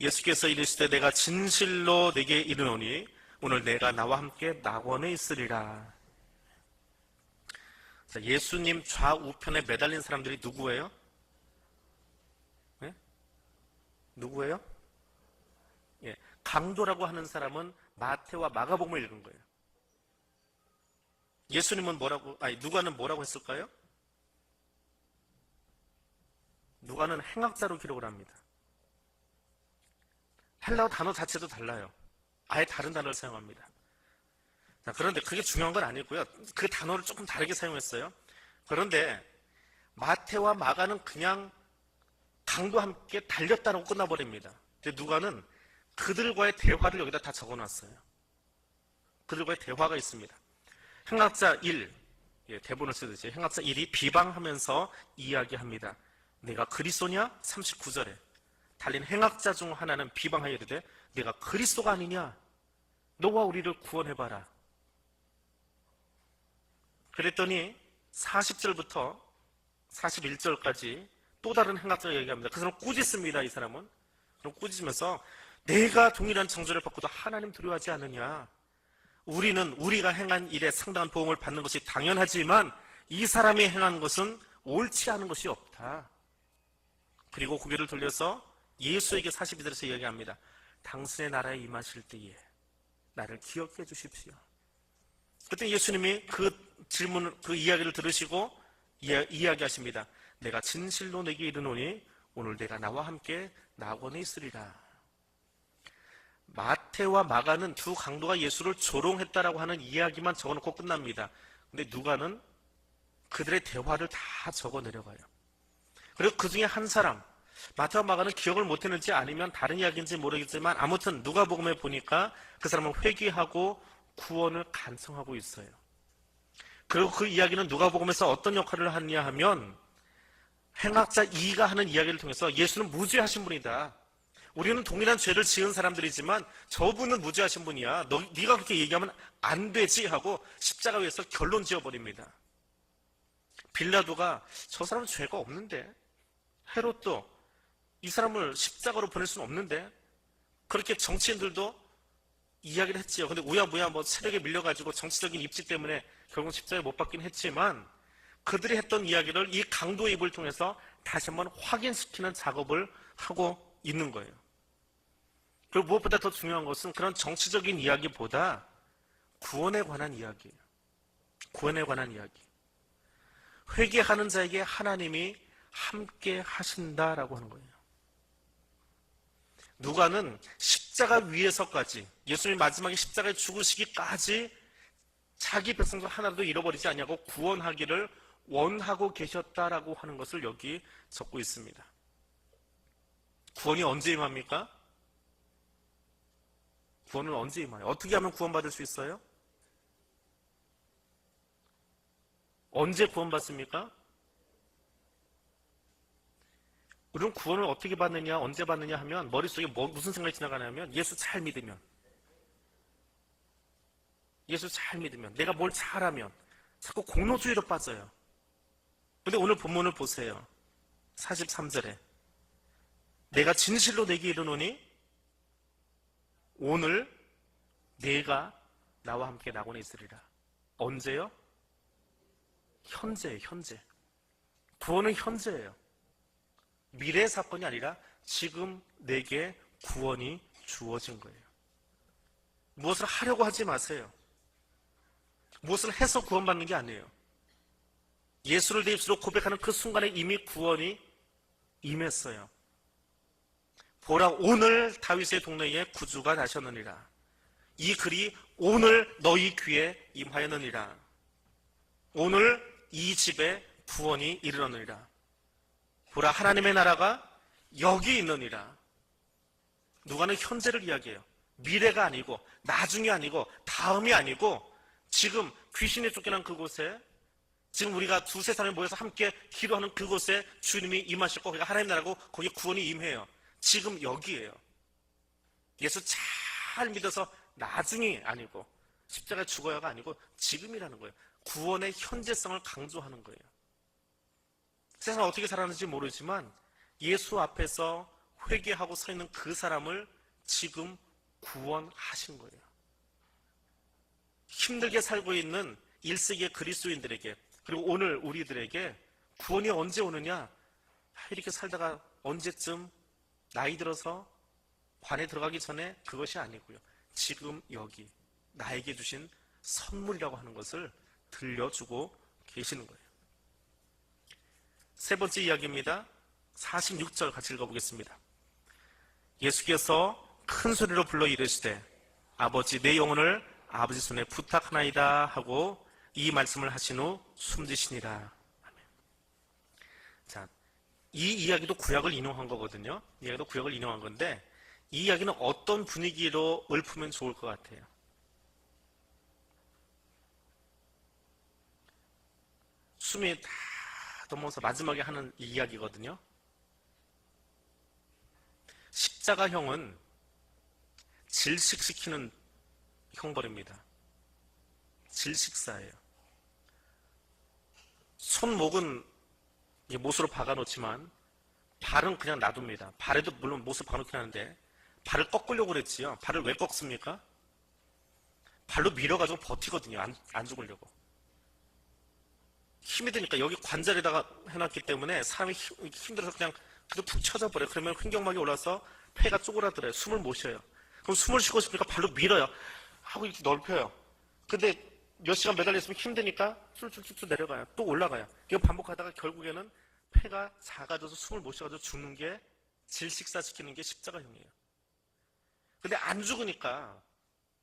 예수께서 이르시되 내가 진실로 내게 이르노니 오늘 내가 나와 함께 낙원에 있으리라. 자, 예수님 좌우편에 매달린 사람들이 누구예요? 네? 누구예요? 예, 강도라고 하는 사람은 마태와 마가복음을 읽은 거예요. 예수님은 누가는 뭐라고 했을까요? 누가는 행악자로 기록을 합니다. 헬라어 단어 자체도 달라요. 아예 다른 단어를 사용합니다. 자, 그런데 그게 중요한 건 아니고요. 그 단어를 조금 다르게 사용했어요. 그런데 마태와 마가는 그냥 강도와 함께 달렸다고 끝나버립니다. 근데 누가는 그들과의 대화를 여기다 다 적어놨어요. 그들과의 대화가 있습니다. 행악자 1, 대본을 쓰듯이 행악자 1이 비방하면서 이야기합니다. 내가 그리스도냐? 39절에 달린 행악자 중 하나는 비방하여 이르되 내가 그리스도가 아니냐? 너와 우리를 구원해봐라. 그랬더니 40절부터 41절까지 또 다른 행악자가 얘기합니다. 그 사람은 꾸짖습니다. 이 사람은. 그럼 꾸짖으면서 내가 동일한 창조를 받고도 하나님 두려워하지 않느냐? 우리는 우리가 행한 일에 상당한 보응을 받는 것이 당연하지만 이 사람이 행한 것은 옳지 않은 것이 없다. 그리고 고개를 돌려서 예수에게 42절에서 이야기합니다. 당신의 나라에 임하실 때에 나를 기억해 주십시오. 그때 예수님이 그 이야기를 들으시고 이야기하십니다. 내가 진실로 내게 이르노니 오늘 내가 나와 함께 낙원에 있으리라. 마태와 마가는 두 강도가 예수를 조롱했다라고 하는 이야기만 적어놓고 끝납니다. 근데 누가는 그들의 대화를 다 적어 내려가요. 그리고 그 중에 한 사람, 마태와 마가는 기억을 못했는지 아니면 다른 이야기인지 모르겠지만 아무튼 누가복음에 보니까 그 사람은 회개하고 구원을 간청하고 있어요. 그리고 그 이야기는 누가복음에서 어떤 역할을 하느냐 하면 행악자 2가 하는 이야기를 통해서 예수는 무죄하신 분이다. 우리는 동일한 죄를 지은 사람들이지만 저분은 무죄하신 분이야. 네가 그렇게 얘기하면 안 되지 하고 십자가 위에서 결론 지어버립니다. 빌라도가 저 사람은 죄가 없는데, 헤롯도 이 사람을 십자가로 보낼 수는 없는데, 그렇게 정치인들도 이야기를 했지요. 근데 우야부야 세력에 밀려가지고 정치적인 입지 때문에 결국 십자가에 못 박긴 했지만, 그들이 했던 이야기를 이 강도의 입을 통해서 다시 한번 확인시키는 작업을 하고 있는 거예요. 그리고 무엇보다 더 중요한 것은 그런 정치적인 이야기보다 구원에 관한 이야기예요. 구원에 관한 이야기. 회개하는 자에게 하나님이 함께 하신다라고 하는 거예요. 누가는 십자가 위에서까지, 예수님이 마지막에 십자가에 죽으시기까지 자기 백성들 하나도 잃어버리지 않냐고 구원하기를 원하고 계셨다라고 하는 것을 여기 적고 있습니다. 구원이 언제 임합니까? 구원은 언제 임해요? 어떻게 하면 구원받을 수 있어요? 언제 구원받습니까? 우리는 구원을 어떻게 받느냐, 언제 받느냐 하면 머릿속에 무슨 생각이 지나가냐면 예수 잘 믿으면, 예수 잘 믿으면, 내가 뭘 잘하면 자꾸 공로주의로 빠져요. 근데 오늘 본문을 보세요. 43절에 내가 진실로 내게 이르노니 오늘 내가 나와 함께 낙원에 있으리라. 언제요? 현재예요. 현재. 구원은 현재예요. 미래의 사건이 아니라 지금 내게 구원이 주어진 거예요. 무엇을 하려고 하지 마세요. 무엇을 해서 구원받는 게 아니에요. 예수를 내 입술로 고백하는 그 순간에 이미 구원이 임했어요. 보라, 오늘 다윗의 동네에 구주가 나셨느니라. 이 글이 오늘 너희 귀에 임하였느니라. 오늘 이 집에 구원이 이르렀느니라. 보라, 하나님의 나라가 여기 있느니라. 누가는 현재를 이야기해요. 미래가 아니고, 나중이 아니고, 다음이 아니고, 지금 귀신에 쫓겨난 그곳에, 지금 우리가 두세 사람이 모여서 함께 기도하는 그곳에 주님이 임하실 거고, 그러니까 하나님 나라고 거기에 구원이 임해요. 지금 여기에요. 예수 잘 믿어서 나중이 아니고, 십자가에 죽어야가 아니고 지금이라는 거예요. 구원의 현재성을 강조하는 거예요. 세상을 어떻게 살았는지 모르지만 예수 앞에서 회개하고 서 있는 그 사람을 지금 구원하신 거예요. 힘들게 살고 있는 1세기의 그리스도인들에게, 그리고 오늘 우리들에게 구원이 언제 오느냐? 이렇게 살다가 언제쯤 나이 들어서 관에 들어가기 전에, 그것이 아니고요. 지금 여기 나에게 주신 선물이라고 하는 것을 들려주고 계시는 거예요. 세 번째 이야기입니다. 46절 같이 읽어보겠습니다. 예수께서 큰 소리로 불러 이르시되 아버지, 내 영혼을 아버지 손에 부탁하나이다 하고 이 말씀을 하신 후 숨지시니라. 아멘. 자, 이 이야기도 구약을 인용한 거거든요. 이 이야기도 구약을 인용한 건데, 이 이야기는 어떤 분위기로 읊으면 좋을 것 같아요? 숨이 다 넘어서 마지막에 하는 이야기거든요. 십자가형은 질식시키는 형벌입니다. 질식사예요. 손목은 못으로 박아놓지만 발은 그냥 놔둡니다. 발에도 물론 못을 박아놓긴 하는데 발을 꺾으려고 그랬지요. 발을 왜 꺾습니까? 발로 밀어가지고 버티거든요. 안 죽으려고. 힘이 드니까 여기 관절에다가 해놨기 때문에 사람이 힘들어서 그냥 푹 쳐져 버려요. 그러면 횡격막이 올라서 폐가 쪼그라들어요. 숨을 못 쉬어요. 그럼 숨을 쉬고 싶으니까 발로 밀어요. 하고 이렇게 넓혀요. 근데 몇 시간 매달려 있으면 힘드니까 쭉 내려가요. 또 올라가요. 이거 반복하다가 결국에는 폐가 작아져서 숨을 못 쉬어가지고 죽는 게, 질식사시키는 게 십자가형이에요. 근데 안 죽으니까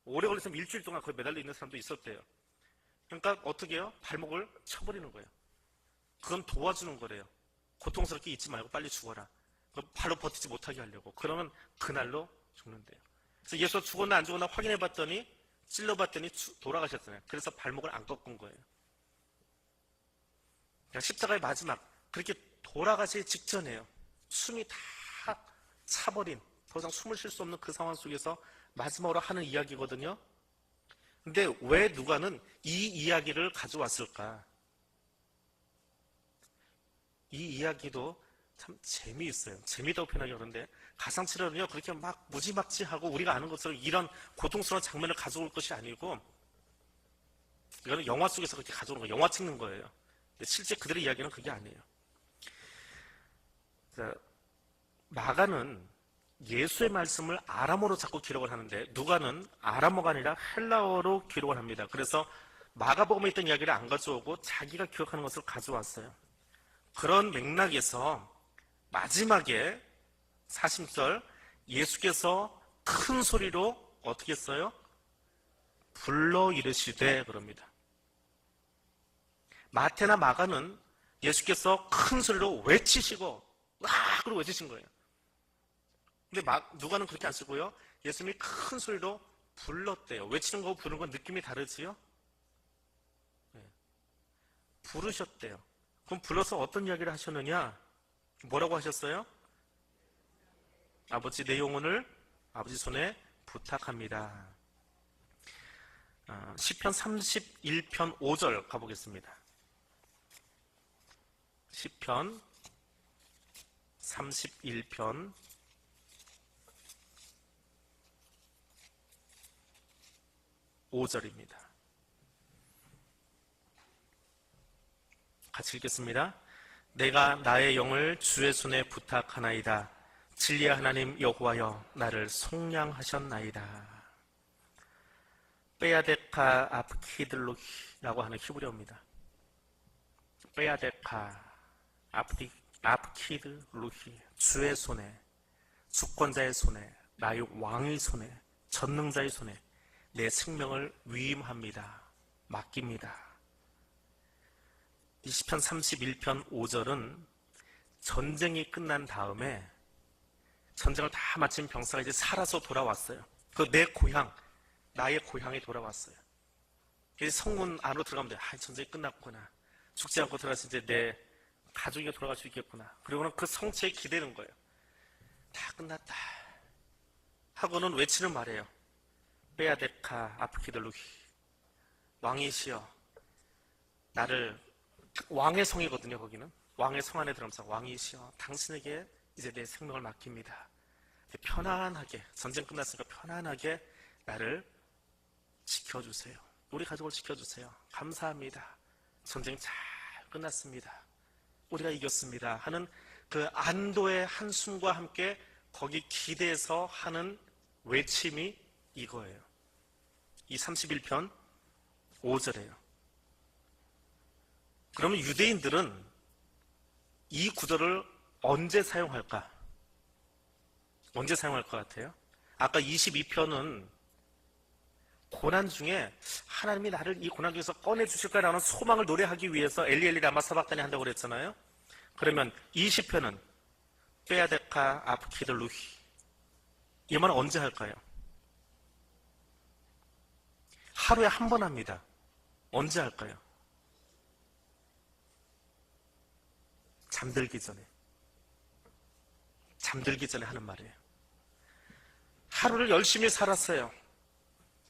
오래 걸렸으면 일주일 동안 거기 매달려 있는 사람도 있었대요. 그러니까 어떻게 해요? 발목을 쳐버리는 거예요. 그건 도와주는 거래요. 고통스럽게 있지 말고 빨리 죽어라. 발로 버티지 못하게 하려고. 그러면 그날로 죽는데요. 그래서 예수가 죽었나 안 죽었나 확인해봤더니, 찔러봤더니 돌아가셨잖아요. 그래서 발목을 안 꺾은 거예요. 그러니까 십자가의 마지막, 그렇게 돌아가시기 직전이에요. 숨이 다 차버린, 더 이상 숨을 쉴 수 없는 그 상황 속에서 마지막으로 하는 이야기거든요. 근데 왜 누가는 이 이야기를 가져왔을까? 이 이야기도 참 재미있어요. 재미있다고 표현하기 그런데 가상칠화는요 그렇게 막 무지막지하고 우리가 아는 것처럼 이런 고통스러운 장면을 가져올 것이 아니고 이거는 영화 속에서 그렇게 가져오는 거예요. 영화 찍는 거예요. 근데 실제 그들의 이야기는 그게 아니에요. 자, 마가는 예수의 말씀을 아람어로 자꾸 기록을 하는데 누가는 아람어가 아니라 헬라어로 기록을 합니다. 그래서 마가복음에 있던 이야기를 안 가져오고 자기가 기억하는 것을 가져왔어요. 그런 맥락에서 마지막에 40절 예수께서 큰 소리로 어떻게 했어요? 불러 이르시되 그럽니다. 마태나 마가는 예수께서 큰 소리로 외치시고 와 그러고 외치신 거예요. 근데 누가는 그렇게 안 쓰고요. 예수님이 큰 소리로 불렀대요. 외치는 거하고 부르는 건 느낌이 다르지요? 네. 부르셨대요. 그럼 불러서 어떤 이야기를 하셨느냐? 뭐라고 하셨어요? 아버지 내 영혼을 아버지 손에 부탁합니다. 시편 31편 5절 가보겠습니다. 시편 31편 5절입니다. 같이 읽겠습니다. 내가 나의 영을 주의 손에 부탁하나이다. 진리의 하나님 여호와여 나를 속량하셨나이다. 빼야데카 아프키들로히라고 하는 히브리어입니다. 빼야데카 아프키들로히 주의 손에 주권자의 손에 나의 왕의 손에 전능자의 손에 내 생명을 위임합니다. 맡깁니다. 이 시편 31편 5절은 전쟁이 끝난 다음에 전쟁을 다 마친 병사가 이제 살아서 돌아왔어요. 그 내 고향, 나의 고향에 돌아왔어요. 성문 안으로 들어가면 돼. 전쟁이 끝났구나. 죽지 않고 들어가서 이제 내 가족이 돌아갈 수 있겠구나. 그리고는 그 성취에 기대는 거예요. 다 끝났다. 하고는 외치는 말이에요. 빼야데카 아프키들루히 왕이시여 나를 왕의 성이거든요. 거기는 왕의 성 안에 들어가면서 왕이시여 당신에게 이제 내 생명을 맡깁니다. 편안하게 전쟁 끝났으니까 편안하게 나를 지켜주세요. 우리 가족을 지켜주세요. 감사합니다. 전쟁 잘 끝났습니다. 우리가 이겼습니다. 하는 그 안도의 한숨과 함께 거기 기대서 하는 외침이 이거예요. 이 31편 5절이에요. 그러면 유대인들은 이 구절을 언제 사용할까? 언제 사용할 것 같아요? 아까 22편은 고난 중에 하나님이 나를 이 고난 중에서 꺼내주실까라는 소망을 노래하기 위해서 엘리엘리 라마 사박단이 한다고 그랬잖아요. 그러면 20편은 빼야데카 아프키들루히 이 말은 언제 할까요? 하루에 한 번 합니다. 언제 할까요? 잠들기 전에. 잠들기 전에 하는 말이에요. 하루를 열심히 살았어요.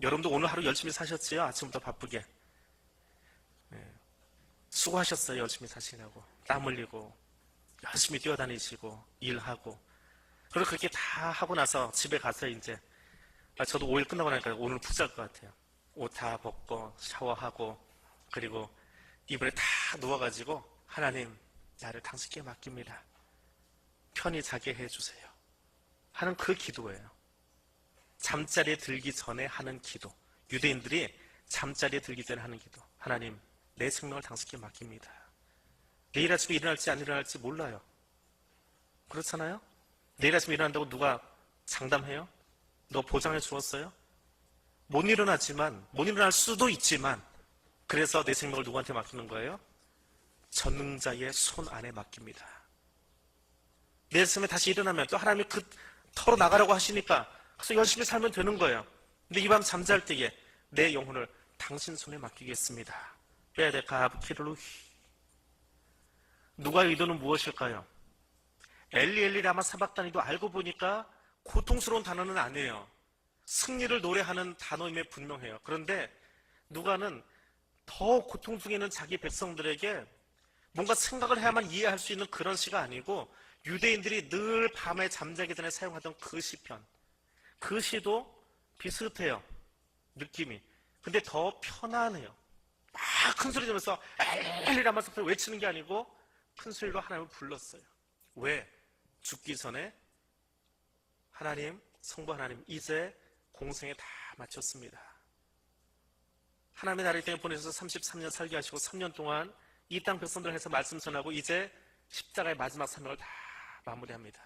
여러분도 오늘 하루 열심히 사셨지요? 아침부터 바쁘게. 수고하셨어요. 열심히 사시려고. 땀 흘리고 열심히 뛰어다니시고 일하고. 그리고 그렇게 다 하고 나서 집에 가서 이제 저도 5일 끝나고 나니까 오늘 푹 잘 것 같아요. 옷 다 벗고 샤워하고 그리고 이불에 다 누워가지고 하나님 나를 당신께 맡깁니다. 편히 자게 해주세요. 하는 그 기도예요. 잠자리에 들기 전에 하는 기도. 유대인들이 잠자리에 들기 전에 하는 기도. 하나님 내 생명을 당신께 맡깁니다. 내일 아침에 일어날지 안 일어날지 몰라요. 그렇잖아요? 내일 아침에 일어난다고 누가 장담해요? 너 보장해 주었어요? 못 일어나지만, 못 일어날 수도 있지만 그래서 내 생명을 누구한테 맡기는 거예요? 전능자의 손 안에 맡깁니다. 내일 아침에 다시 일어나면 또 하나님이 그 터로 나가라고 하시니까 그래서 열심히 살면 되는 거예요. 근데 이 밤 잠잘 때에 내 영혼을 당신 손에 맡기겠습니다. 빼야데카 아프키들루히 누가의 의도는 무엇일까요? 엘리 라마 사박단이도 알고 보니까 고통스러운 단어는 아니에요. 승리를 노래하는 단어임에 분명해요. 그런데 누가는 더 고통 중에 있는 자기 백성들에게 뭔가 생각을 해야만 이해할 수 있는 그런 시가 아니고 유대인들이 늘 밤에 잠자기 전에 사용하던 그 시편, 그 시도 비슷해요. 느낌이. 근데 더 편안해요. 막 큰 소리 지면서 엘리라면서 외치는 게 아니고 큰 소리로 하나님을 불렀어요. 왜? 죽기 전에 하나님, 성부 하나님, 이제 공생에 다 마쳤습니다. 하나님의 나라의 땅에 보내셔서 33년 살게 하시고 3년 동안 이 땅 백성들 해서 말씀 전하고 이제 십자가의 마지막 사명을 다 마무리합니다.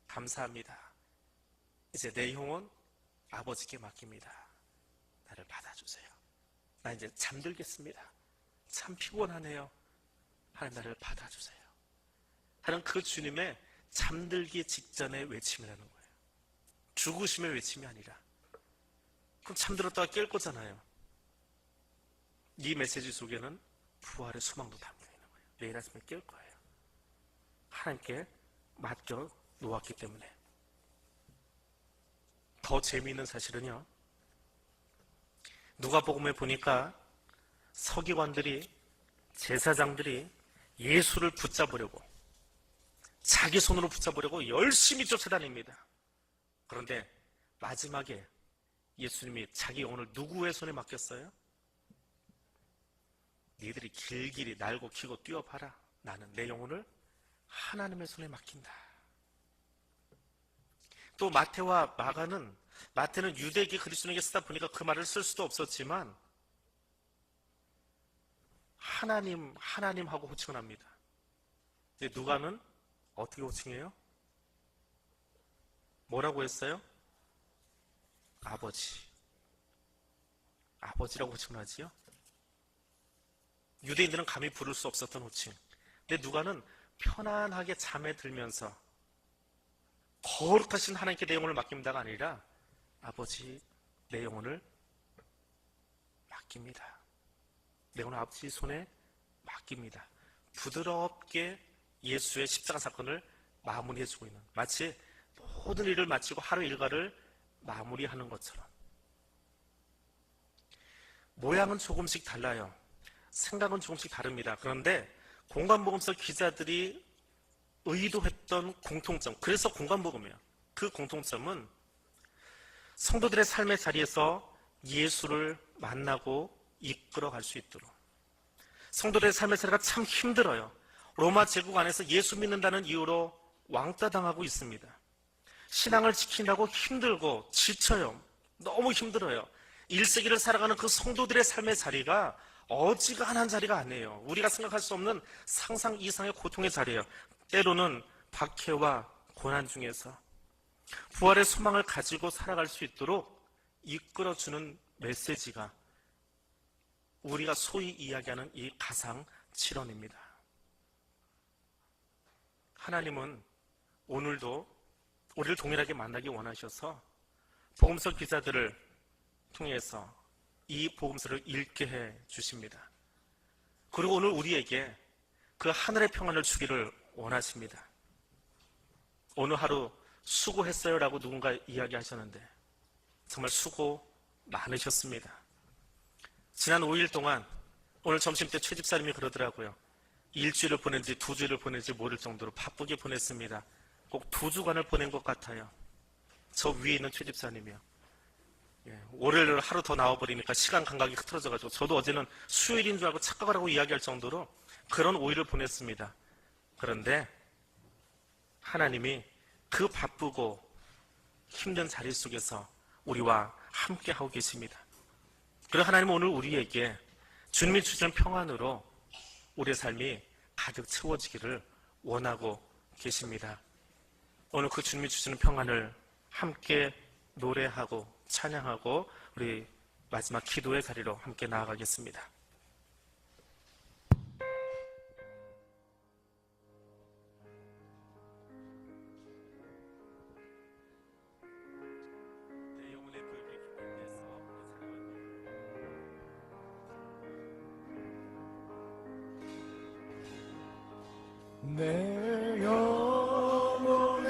감사합니다. 이제 내 영혼 아버지께 맡깁니다. 나를 받아주세요. 나 이제 잠들겠습니다. 참 피곤하네요. 하나님 나를 받아주세요. 하는 그 주님의 잠들기 직전의 외침이라는 거예요. 죽으심의 외침이 아니라. 그럼 잠들었다가 깰 거잖아요. 이 메시지 속에는 부활의 소망도 담겨 있는 거예요. 내일 아침에 깰 거예요. 하나님께 맡겨 놓았기 때문에. 더 재미있는 사실은요, 누가복음에 보니까 서기관들이, 제사장들이 예수를 붙잡으려고, 자기 손으로 붙잡으려고 열심히 쫓아다닙니다. 그런데 마지막에 예수님이 자기 영혼을 누구의 손에 맡겼어요? 니들이 길길이 날고 키고 뛰어봐라. 나는 내 영혼을 하나님의 손에 맡긴다. 또 마태와 마가는, 마태는 유대계 그리스도인에게 쓰다 보니까 그 말을 쓸 수도 없었지만 하나님, 하나님 하고 호칭을 합니다. 근데 누가는 어떻게 호칭해요? 뭐라고 했어요? 아버지. 아버지라고 호칭을 하지요? 유대인들은 감히 부를 수 없었던 호칭. 근데 누가는 편안하게 잠에 들면서 거룩하신 하나님께 내 영혼을 맡깁니다가 아니라 아버지, 내 영혼을 맡깁니다. 내 영혼을 아버지 손에 맡깁니다. 부드럽게 예수의 십자가 사건을 마무리해주고 있는, 마치 모든 일을 마치고 하루 일과를 마무리하는 것처럼. 모양은 조금씩 달라요. 생각은 조금씩 다릅니다. 그런데 공관복음서 기자들이 의도했던 공통점, 그래서 공관복음이에요. 그 공통점은 성도들의 삶의 자리에서 예수를 만나고 이끌어갈 수 있도록. 성도들의 삶의 자리가 참 힘들어요. 로마 제국 안에서 예수 믿는다는 이유로 왕따 당하고 있습니다. 신앙을 지킨다고 힘들고 지쳐요. 너무 힘들어요. 1세기를 살아가는 그 성도들의 삶의 자리가 어지간한 자리가 아니에요. 우리가 생각할 수 없는 상상 이상의 고통의 자리예요. 때로는 박해와 고난 중에서 부활의 소망을 가지고 살아갈 수 있도록 이끌어주는 메시지가 우리가 소위 이야기하는 이 가상 칠언입니다. 하나님은 오늘도 우리를 동일하게 만나기 원하셔서 복음서 기자들을 통해서 이 복음서를 읽게 해 주십니다. 그리고 오늘 우리에게 그 하늘의 평안을 주기를 원하십니다. 오늘 하루 수고했어요 라고 누군가 이야기하셨는데 정말 수고 많으셨습니다. 지난 5일 동안 오늘 점심때 최 집사님이 그러더라고요. 일주일을 보낸지 2주일을 보낸지 모를 정도로 바쁘게 보냈습니다. 꼭 2주간을 보낸 것 같아요. 저 위에 있는 최 집사님이요. 월요일 하루 더 나와버리니까 시간 감각이 흐트러져가지고 저도 어제는 수요일인 줄 알고 착각을 하고 이야기할 정도로 그런 5일을 보냈습니다. 그런데 하나님이 그 바쁘고 힘든 자리 속에서 우리와 함께 하고 계십니다. 그리고 하나님은 오늘 우리에게 주님이 주시는 평안으로 우리의 삶이 가득 채워지기를 원하고 계십니다. 오늘 그 주님이 주시는 평안을 함께 노래하고 찬양하고 우리 마지막 기도의 자리로 함께 나아가겠습니다. 내 영혼의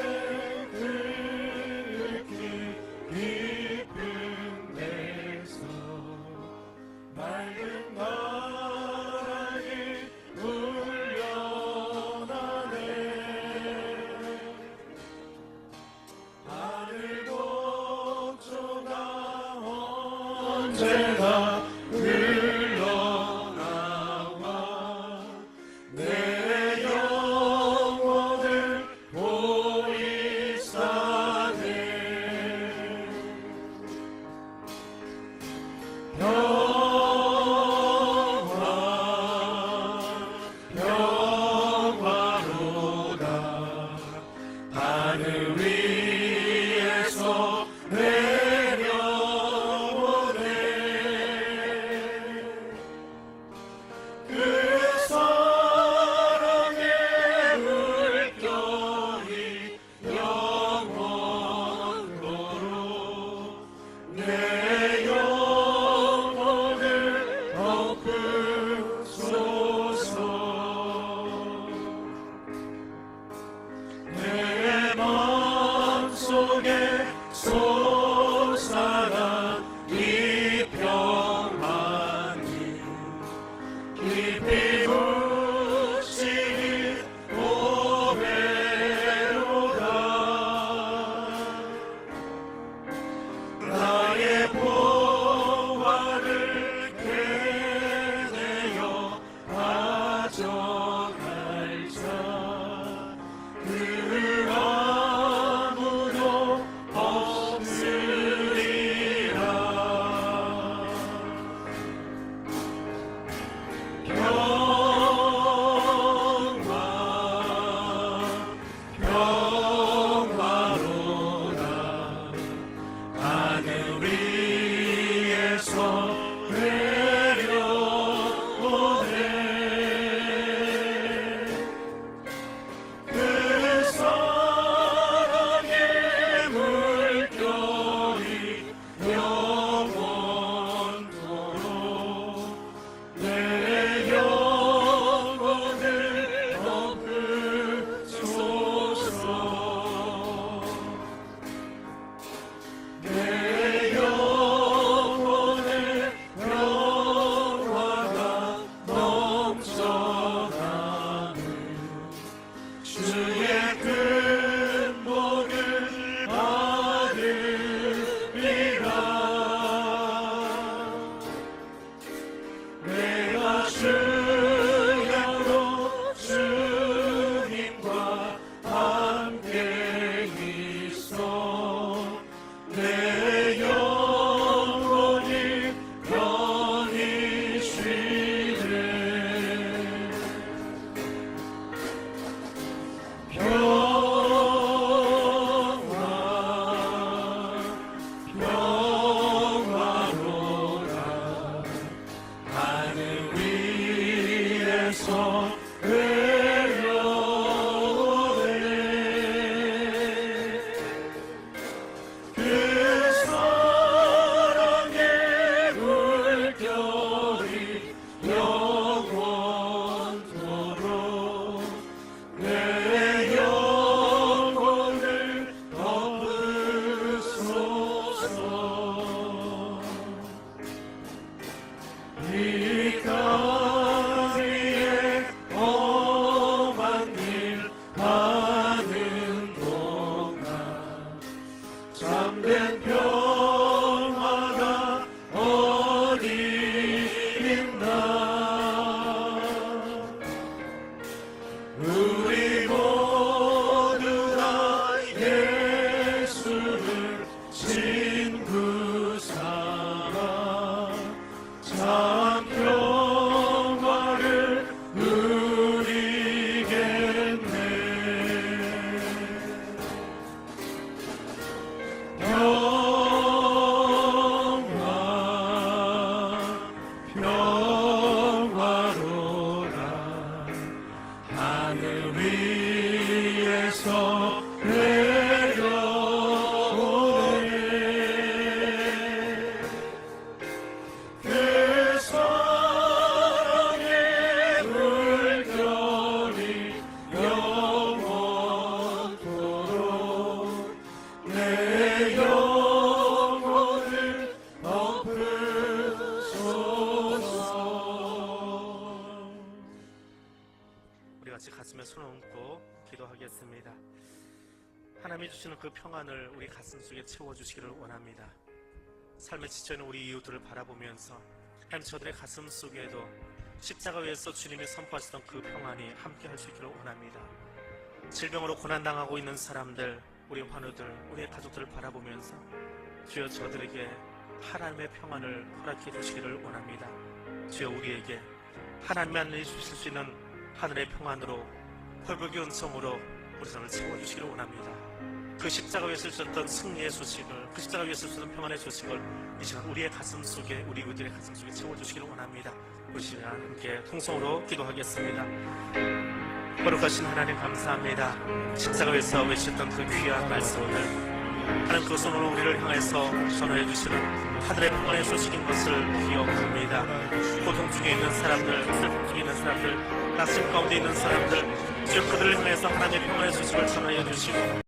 걱정할 자 그 아무도 없으리라. 평화로다 하늘 위에서 내려오네. 그 사랑의 물결이 영원토록 내 영혼을 덮으소서. 내 영혼에 평화가 넘쳐나는 주의 큰 복을 받으리라. 내가 주야로 주님과 함께 있어 내 영혼이 편히 쉬네. 평화로다 하늘 위에서 내려오네. 그 사랑의 물결이 영원토록 내 영혼을 덮으소서. 이 가리에 험한 길 가는 동안 참된 평화가 어디 있나. 우리 모두 다 예수를 친구 삼아 참 평화를 누리겠네. 평화로다 하늘 위에서 내려오네. 그 사랑의 물결이 영원토록 내 영혼을 덮으소서. 우리 같이 가슴에 손을 얹고 기도하겠습니다. 하나님이 주시는 그 평안을 우리 가슴 속에 채워주시기를 원합니다. 삶에 지쳐있는 우리 이웃들을 바라보면서 하나님 저들의 가슴 속에도 십자가 위에서 주님이 선포하시던 그 평안이 함께 할 수 있기를 원합니다. 질병으로 고난당하고 있는 사람들, 우리 환우들, 우리의 가족들을 바라보면서 주여 저들에게 하나님의 평안을 허락해 주시기를 원합니다. 주여 우리에게 하나님만이 주실 수 있는 하늘의 평안으로 헐벗은 은총으로 우리 삶을 채워주시기를 원합니다. 그 십자가 위에서 주셨던 승리의 소식을, 그 십자가 위에서 주셨던 평안의 소식을 이 시간 우리의 가슴 속에, 우리 이웃들의 가슴 속에 채워주시기를 원합니다. 우리 시간 함께 통성으로 기도하겠습니다. 거룩하신 하나님 감사합니다. 십자가 위에서 외쳤던 그 귀한 말씀을 하나님 그것은 오늘 우리를 향해서 전하여 주시는 하늘의 평안의 소식인 것을 기억합니다. 고통 중에 있는 사람들, 슬픔 중에 있는 사람들, 낙심 가운데 있는 사람들, 주여 그들을 향해서 하나님의 평안의 소식을 전하여 주시고